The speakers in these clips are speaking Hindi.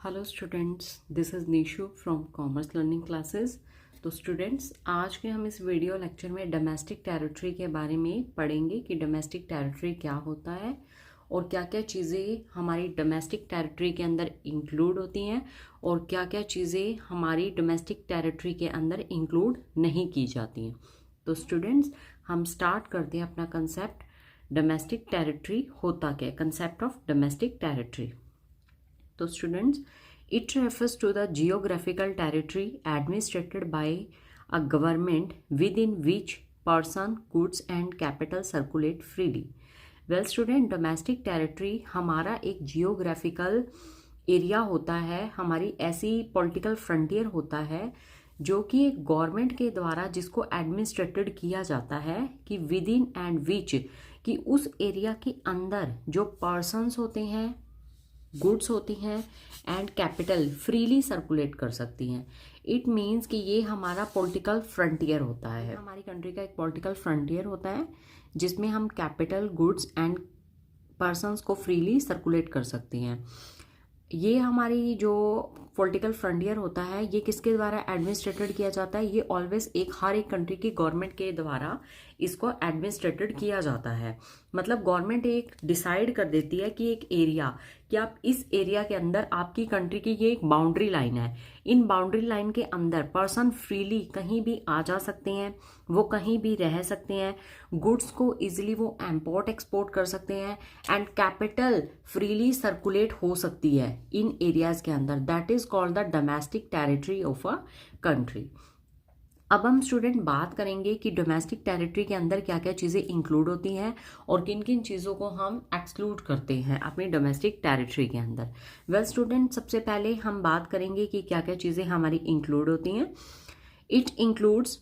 Hello students, this is Nishu from commerce learning classes. तो स्टूडेंट्स, आज के हम इस वीडियो लेक्चर में डोमेस्टिक टेरिटरी के बारे में पढ़ेंगे कि डोमेस्टिक टेरिटरी क्या होता है और क्या क्या चीज़ें हमारी डोमेस्टिक टेरिटरी के अंदर इंक्लूड होती हैं और क्या क्या चीज़ें हमारी डोमेस्टिक टेरिटरी के अंदर इंक्लूड नहीं की जाती हैं। तो स्टूडेंट्स, हम स्टार्ट करते हैं अपना कंसेप्ट। डोमेस्टिक टेरिटरी होता क्या है, कंसेप्ट ऑफ डोमेस्टिक टेरिटरी। तो students, it refers to the geographical territory administered by a government within which person, goods and capital circulate freely. Well student, domestic territory हमारा एक geographical एरिया होता है, हमारी ऐसी पॉलिटिकल फ्रंटियर होता है जो कि एक गवर्नमेंट के द्वारा जिसको एडमिनिस्ट्रेटेड किया जाता है कि विद इन एंड विच, कि उस एरिया के अंदर जो पर्सन्स होते हैं, गुड्स होती हैं एंड कैपिटल फ्रीली सर्कुलेट कर सकती हैं। इट मीन्स कि ये हमारा पॉलिटिकल फ्रंटियर होता है, हमारी कंट्री का एक पॉलिटिकल फ्रंटियर होता है जिसमें हम कैपिटल, गुड्स एंड पर्सन्स को फ्रीली सर्कुलेट कर सकते हैं। ये हमारी जो पॉलिटिकल फ्रंटियर होता है ये किसके द्वारा एडमिनिस्ट्रेटेड किया जाता है? ये ऑलवेज हर एक कंट्री की गवर्नमेंट के द्वारा इसको एडमिनिस्ट्रेटेड किया जाता है। मतलब गवर्नमेंट एक डिसाइड कर देती है कि एक एरिया, कि आप इस एरिया के अंदर आपकी कंट्री की ये एक बाउंड्री लाइन है, इन बाउंड्री लाइन के अंदर पर्सन फ्रीली कहीं भी आ जा सकते हैं, वो कहीं भी रह सकते हैं, गुड्स को इजीली वो इम्पोर्ट एक्सपोर्ट कर सकते हैं एंड कैपिटल फ्रीली सर्कुलेट हो सकती है इन एरियाज के अंदर। That is called the domestic territory of a country. अब हम स्टूडेंट बात करेंगे कि डोमेस्टिक टेरिटरी के अंदर क्या क्या चीज़ें इंक्लूड होती हैं और किन किन चीज़ों को हम एक्सक्लूड करते हैं अपनी डोमेस्टिक टेरिटरी के अंदर। वेल स्टूडेंट, सबसे पहले हम बात करेंगे कि क्या क्या चीज़ें हमारी इंक्लूड होती हैं। इट इंक्लूड्स,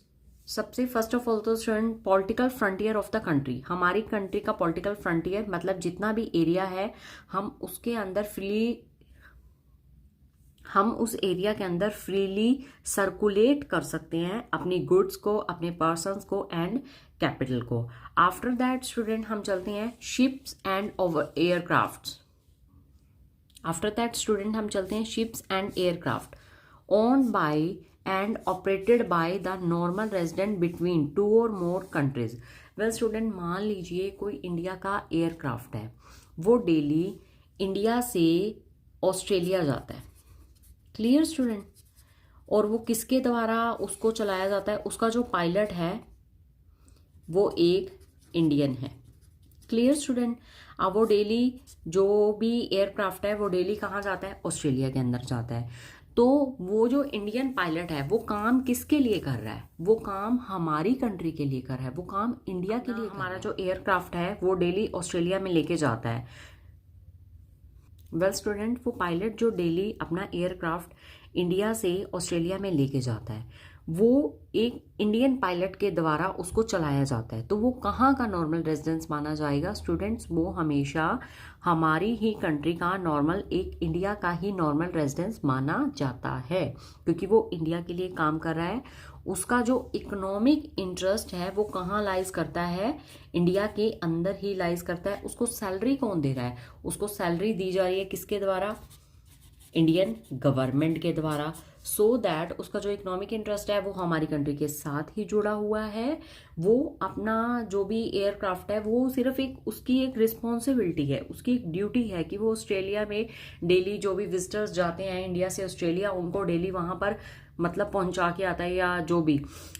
सबसे फर्स्ट ऑफ ऑल तो student, political frontier of the country. हमारी कंट्री का पॉलिटिकल फ्रंटियर मतलब जितना भी एरिया है हम उसके अंदर हम उस एरिया के अंदर फ्रीली सर्कुलेट कर सकते हैं अपनी गुड्स को, अपने पर्सन्स को एंड कैपिटल को। आफ्टर दैट स्टूडेंट हम चलते हैं ships and aircrafts. After that student हम चलते हैं ships and aircraft owned by and operated by the normal resident between 2 और मोर कंट्रीज। वेल स्टूडेंट, मान लीजिए कोई इंडिया का एयरक्राफ्ट है, वो डेली इंडिया से ऑस्ट्रेलिया जाता है। Clear student? और वो किसके द्वारा उसको चलाया जाता है? उसका जो पायलट है वो एक इंडियन है। Clear student? अब वो डेली जो भी एयरक्राफ्ट है वो डेली कहाँ जाता है? ऑस्ट्रेलिया के अंदर जाता है। तो वो जो इंडियन पायलट है वो काम किसके लिए कर रहा है? वो काम हमारी कंट्री के लिए कर रहा है, वो काम इंडिया के लिए। हमारा जो एयरक्राफ्ट है वो डेली ऑस्ट्रेलिया में लेके जाता है। वेल स्टूडेंट, वो पायलट जो डेली अपना एयरक्राफ्ट इंडिया से ऑस्ट्रेलिया में लेके जाता है वो एक इंडियन पायलट के द्वारा उसको चलाया जाता है। तो वो कहाँ का नॉर्मल रेजिडेंस माना जाएगा स्टूडेंट्स? वो हमेशा हमारी ही कंट्री का नॉर्मल, एक इंडिया का ही नॉर्मल रेजिडेंस माना जाता है, क्योंकि वो इंडिया के लिए काम कर रहा है। उसका जो इकोनॉमिक इंटरेस्ट है वो कहाँ लाइज करता है? इंडिया के अंदर ही लाइज करता है। उसको सैलरी कौन दे रहा है? उसको सैलरी दी जा रही है किसके द्वारा? इंडियन गवर्नमेंट के द्वारा। सो दैट उसका जो इकोनॉमिक इंटरेस्ट है वो हमारी कंट्री के साथ ही जुड़ा हुआ है। वो अपना जो भी एयरक्राफ्ट है वो सिर्फ उसकी एक रिस्पॉन्सिबिलिटी है, उसकी एक ड्यूटी है कि वो ऑस्ट्रेलिया में डेली जो भी विजिटर्स जाते हैं इंडिया से ऑस्ट्रेलिया, उनको डेली वहाँ पर मतलब पहुंचा के आता है या जो भी,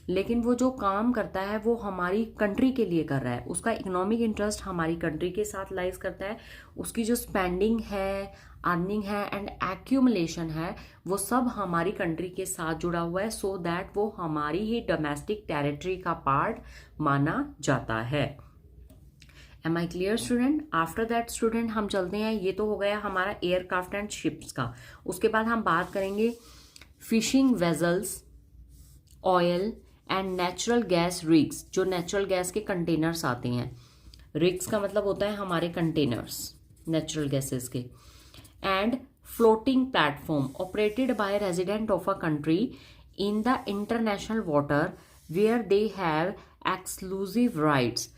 लेकिन वो जो काम करता है वो हमारी कंट्री के लिए कर रहा है। उसका इकोनॉमिक इंटरेस्ट हमारी कंट्री के साथ लाइज करता है। उसकी जो स्पेंडिंग है, अर्निंग है एंड एक्यूमुलेशन है वो सब हमारी कंट्री के साथ जुड़ा हुआ है। सो दैट वो हमारी ही डोमेस्टिक टेरिटरी का पार्ट माना जाता है। Am I clear student? After that student हम चलते हैं, ये तो हो गया हमारा एयरक्राफ्ट एंड शिप्स का। उसके बाद हम बात करेंगे fishing vessels, oil and natural gas rigs. जो नेचुरल गैस के कंटेनर्स आते हैं, रिग्स का मतलब होता है हमारे कंटेनर्स नेचुरल गैसेस के, and floating platform operated by resident of a country in the international water where they have exclusive rights.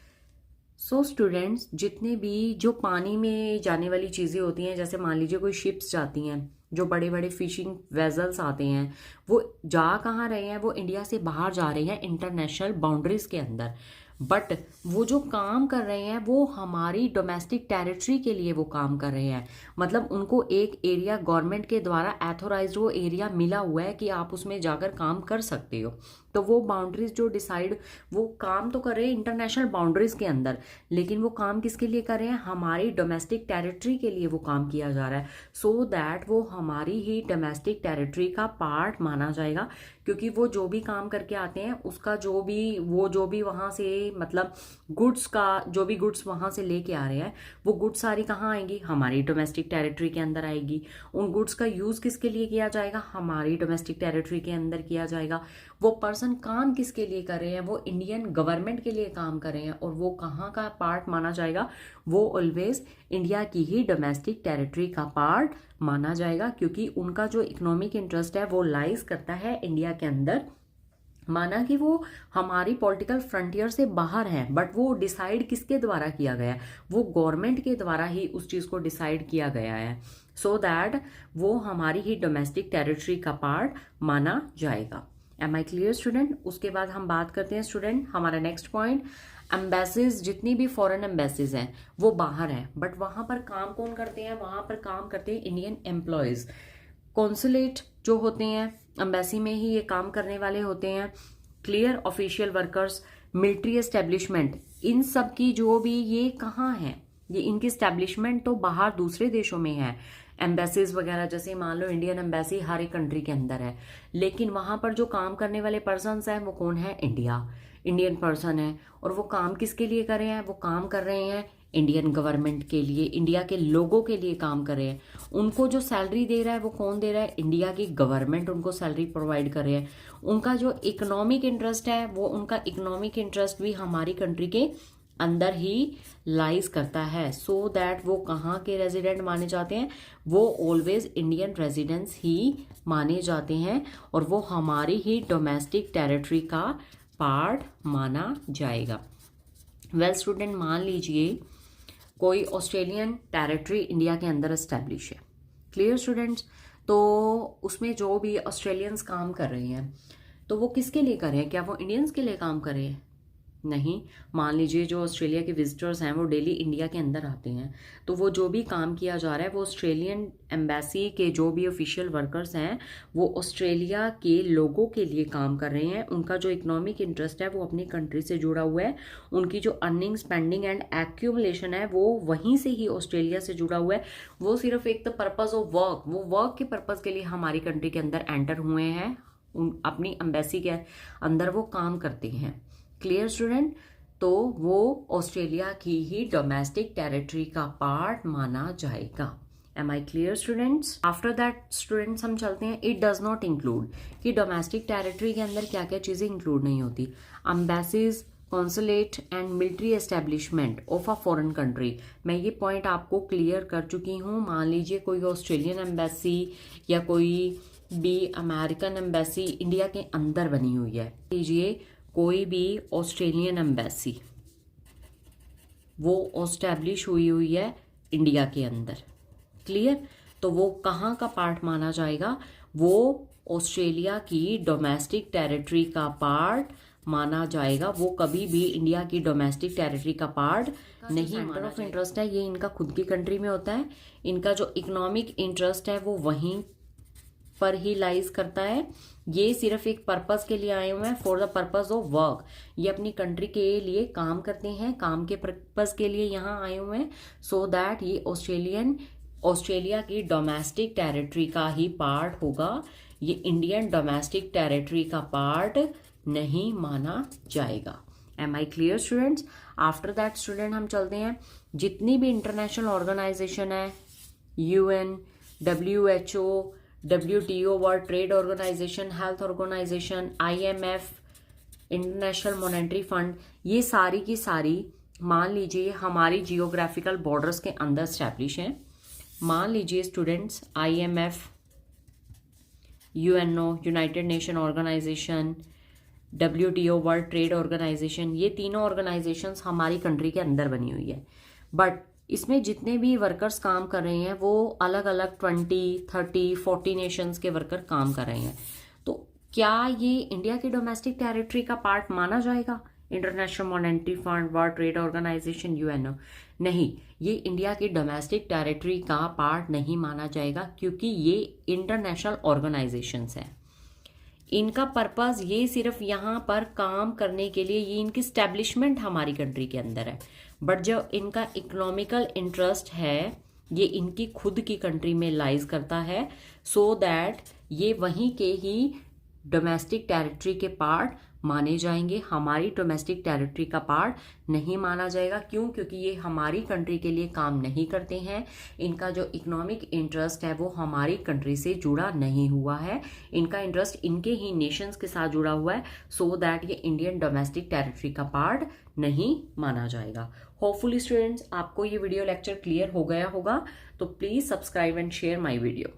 So students, जितने भी जो पानी में जाने वाली चीज़ें होती हैं, जैसे मान लीजिए कोई शिप्स जाती हैं, जो बड़े बड़े फिशिंग वेजल्स आते हैं, वो जा कहाँ रहे हैं? वो इंडिया से बाहर जा रहे हैं इंटरनेशनल बाउंड्रीज के अंदर। बट वो जो काम कर रहे हैं वो हमारी डोमेस्टिक टेरिटरी के लिए वो काम कर रहे हैं। मतलब उनको एक एरिया गवर्नमेंट के द्वारा एथोराइज्ड वो एरिया मिला हुआ है कि आप उसमें जाकर काम कर सकते हो। तो वो बाउंड्रीज जो डिसाइड, वो काम तो कर रहे हैं इंटरनेशनल बाउंड्रीज के अंदर, लेकिन वो काम किसके लिए कर रहे हैं? हमारी डोमेस्टिक टेरिटरी के लिए वो काम किया जा रहा है, सो दैट वो हमारी ही डोमेस्टिक टेरिटरी का पार्ट माना जाएगा। क्योंकि वो जो भी काम करके आते हैं उसका जो भी वहाँ से, मतलब गुड्स का जो भी गुड्स वहाँ से लेके आ रहे हैं, वो गुड्स सारी कहाँ आएंगी? हमारी डोमेस्टिक टेरिटरी के अंदर आएगी। उन गुड्स का यूज़ किसके लिए किया जाएगा? हमारी डोमेस्टिक टेरिटरी के अंदर किया जाएगा। वो पर्सन काम किसके लिए कर रहे हैं? वो इंडियन गवर्नमेंट के लिए काम कर रहे हैं, और वो कहाँ का पार्ट माना जाएगा? वो ऑलवेज इंडिया की ही डोमेस्टिक टेरिटरी का पार्ट माना जाएगा, क्योंकि उनका जो इकोनॉमिक इंटरेस्ट है वो लाइज करता है इंडिया के अंदर। माना कि वो हमारी पॉलिटिकल फ्रंटियर से बाहर हैं, बट वो डिसाइड किसके द्वारा किया गया है? वो गवर्नमेंट के द्वारा ही उस चीज़ को डिसाइड किया गया है, सो दैट वो हमारी ही डोमेस्टिक टेरिटरी का पार्ट माना जाएगा। Am I clear student? उसके बाद हम बात करते हैं स्टूडेंट, हमारा नेक्स्ट पॉइंट, एम्बेसीज, जितनी भी फॉरेन एम्बेसीज हैं वो बाहर हैं, बट वहाँ पर काम कौन करते हैं? वहाँ पर काम करते हैं इंडियन एम्प्लॉयज़। कॉन्सुलेट जो होते हैं एम्बेसी में ही ये काम करने वाले होते हैं। Clear? Official workers, military establishment, इन सब की जो भी ये कहाँ हैं? ये इनकी एस्टेब्लिशमेंट तो बाहर दूसरे देशों में है। एम्बेसीज वगैरह, जैसे मान लो इंडियन एम्बेसी हर एक कंट्री के अंदर है, लेकिन वहाँ पर जो काम करने वाले पर्सनस हैं वो कौन है? इंडियन पर्सन है। और वो काम किसके लिए कर रहे हैं? वो काम कर रहे हैं इंडियन गवर्नमेंट के लिए, इंडिया के लोगों के लिए काम कर रहे हैं। उनको जो सैलरी दे रहा है वो कौन दे रहा है? इंडिया की गवर्नमेंट उनको सैलरी प्रोवाइड कर रहे हैं। उनका जो इकोनॉमिक इंटरेस्ट है, वो उनका इकोनॉमिक इंटरेस्ट भी हमारी कंट्री के अंदर ही लाइज करता है, सो दैट वो कहाँ के रेजिडेंट माने जाते हैं? वो ऑलवेज इंडियन रेजिडेंट्स ही माने जाते हैं, और वो हमारी ही डोमेस्टिक टेरिटरी का पार्ट माना जाएगा। वेल स्टूडेंट, मान लीजिए कोई ऑस्ट्रेलियन टेरिटरी इंडिया के अंदर एस्टेब्लिश है। Clear students? तो उसमें जो भी ऑस्ट्रेलियंस काम कर रहे हैं, तो वो किसके लिए कर रहे हैं? क्या वो इंडियंस के लिए काम कर रहे हैं? नहीं। मान लीजिए जो ऑस्ट्रेलिया के विजिटर्स हैं वो डेली इंडिया के अंदर आते हैं, तो वो जो भी काम किया जा रहा है वो ऑस्ट्रेलियन एम्बेसी के जो भी ऑफिशियल वर्कर्स हैं वो ऑस्ट्रेलिया के लोगों के लिए काम कर रहे हैं। उनका जो इकोनॉमिक इंटरेस्ट है वो अपनी कंट्री से जुड़ा हुआ है। उनकी जो अर्निंग, स्पेंडिंग एंड एक्यूमुलेशन है वो वहीं से ही ऑस्ट्रेलिया से जुड़ा हुआ है। वो सिर्फ एक द पर्पज ऑफ वर्क, वो वर्क के पर्पज के लिए हमारी कंट्री के अंदर एंटर हुए हैं, अपनी एम्बेसी के अंदर वो काम करते हैं। Clear student? तो वो ऑस्ट्रेलिया की ही डोमेस्टिक टेरिटरी का पार्ट माना जाएगा। Am I clear students? After that students हम चलते हैं, इट डज नॉट इंक्लूड, कि डोमेस्टिक टेरिटरी के अंदर क्या क्या चीज़ें इंक्लूड नहीं होती। Embassies, consulate and military establishment of a foreign country, मैं ये पॉइंट आपको क्लियर कर चुकी हूँ। मान लीजिए कोई ऑस्ट्रेलियन एम्बेसी या कोई भी अमेरिकन एम्बेसी इंडिया के अंदर बनी हुई है, लीजिए कोई भी ऑस्ट्रेलियन एम्बेसी वो एस्टैब्लिश हुई है इंडिया के अंदर। क्लियर? तो वो कहाँ का पार्ट माना जाएगा? वो ऑस्ट्रेलिया की डोमेस्टिक टेरिटरी का पार्ट माना जाएगा। वो कभी भी इंडिया की डोमेस्टिक टेरिटरी का पार्ट नहीं। सेंटर ऑफ इंटरेस्ट है ये इनका खुद की कंट्री में होता है। इनका जो इकोनॉमिक इंटरेस्ट है वो वहीं पर ही लाइज करता है। ये सिर्फ एक पर्पस के लिए आए हुए हैं, for the purpose of work. ये अपनी कंट्री के लिए काम करते हैं, काम के पर्पस के लिए यहाँ आए हुए हैं, सो दैट ये ऑस्ट्रेलिया की डोमेस्टिक टेरिटरी का ही पार्ट होगा। ये इंडियन डोमेस्टिक टेरिटरी का पार्ट नहीं माना जाएगा। Am I clear students? After that student हम चलते हैं, जितनी भी इंटरनेशनल ऑर्गेनाइजेशन है, UN, WHO, WTO world trade organisation, health organisation, IMF, international monetary fund, ये सारी की सारी मान लीजिए हमारी जियोग्राफिकल बॉर्डर्स के अंदर स्टैब्लिश हैं। मान लीजिए students IMF, UNO, united nation organisation, WTO world trade organisation, ये तीनों ऑर्गेनाइजेशंस हमारी कंट्री के अंदर बनी हुई है। बट इसमें जितने भी वर्कर्स काम कर रहे हैं वो अलग अलग 20, 30, 40 नेशंस के वर्कर काम कर रहे हैं। तो क्या ये इंडिया की डोमेस्टिक टेरिटरी का पार्ट माना जाएगा? International monetary fund, world trade organisation, UNO, नहीं, ये इंडिया की डोमेस्टिक टेरिटरी का पार्ट नहीं माना जाएगा, क्योंकि ये इंटरनेशनल ऑर्गेनाइजेशंस हैं। इनका पर्पस ये सिर्फ यहाँ पर काम करने के लिए, ये इनकी स्टैब्लिशमेंट हमारी कंट्री के अंदर है, बट जो इनका इकोनॉमिकल इंटरेस्ट है ये इनकी खुद की कंट्री में लाइज करता है, सो दैट ये वहीं के ही डोमेस्टिक टेरिटरी के पार्ट माने जाएंगे। हमारी डोमेस्टिक टेरिटरी का पार्ट नहीं माना जाएगा। क्यों? क्योंकि ये हमारी कंट्री के लिए काम नहीं करते हैं। इनका जो इकोनॉमिक इंटरेस्ट है वो हमारी कंट्री से जुड़ा नहीं हुआ है। इनका इंटरेस्ट इनके ही नेशंस के साथ जुड़ा हुआ है, सो दैट ये इंडियन डोमेस्टिक टेरिटरी का पार्ट नहीं माना जाएगा। होपफुली स्टूडेंट्स आपको ये वीडियो लेक्चर क्लियर हो गया होगा। तो please subscribe and share my video.